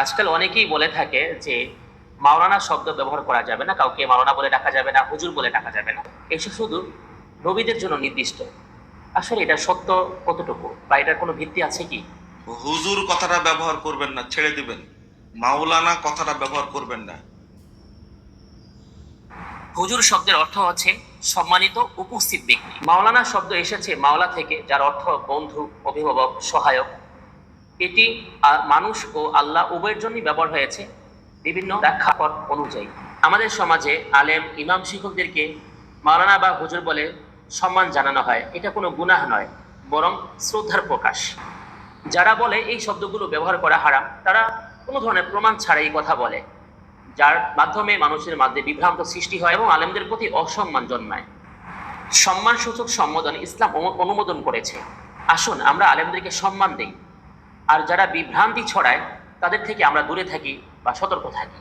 আজকাল অনেকেই বলে থাকে যে মাওলানা শব্দ ব্যবহার করা যাবে না, কাউকে মাওলানা বলে ডাকা যাবে না, হুজুর বলে ডাকা যাবে না, এসব শুধু নবীদের জন্য নির্দিষ্ট। আসলে এটা সত্য কতটুকু, বা এটার কোনো ভিত্তি আছে কি? হুজুর কথাটা ব্যবহার করবেন না, ছেড়ে দিবেন। মাওলানা কথাটা ব্যবহার করবেন না। হুজুর শব্দের অর্থ হচ্ছে সম্মানিত উপস্থিত ব্যক্তি। মাওলানা শব্দ এসেছে মাওলা থেকে, যার অর্থ বন্ধু, অভিভাবক, সহায়ক। এটি মানুষ ও আল্লাহ উভয়ের জন্যই ব্যবহার হয়েছে বিভিন্ন প্রেক্ষাপট অনুযায়ী। আমাদের সমাজে আলেম, ইমাম, শিক্ষকদেরকে মাওলানা বা হুজুর বলে সম্মান জানানো হয়। এটা কোনো গুনাহ নয়, বরং শ্রদ্ধার প্রকাশ। যারা বলে এই শব্দগুলো ব্যবহার করা হারাম, তারা কোনো ধরনের প্রমাণ ছাড়াই কথা বলে, যার মাধ্যমে মানুষের মাঝে বিভ্রান্ত সৃষ্টি হয় এবং আলেমদের প্রতি অসম্মান জন্মায়। সম্মানসূচক সম্বোধন ইসলাম অনুমোদন করেছে। আসুন আমরা আলেমদেরকে সম্মান দেই, আর যারা বিভ্রান্তি ছড়ায় তাদের থেকে আমরা দূরে থাকি বা সতর্ক থাকি।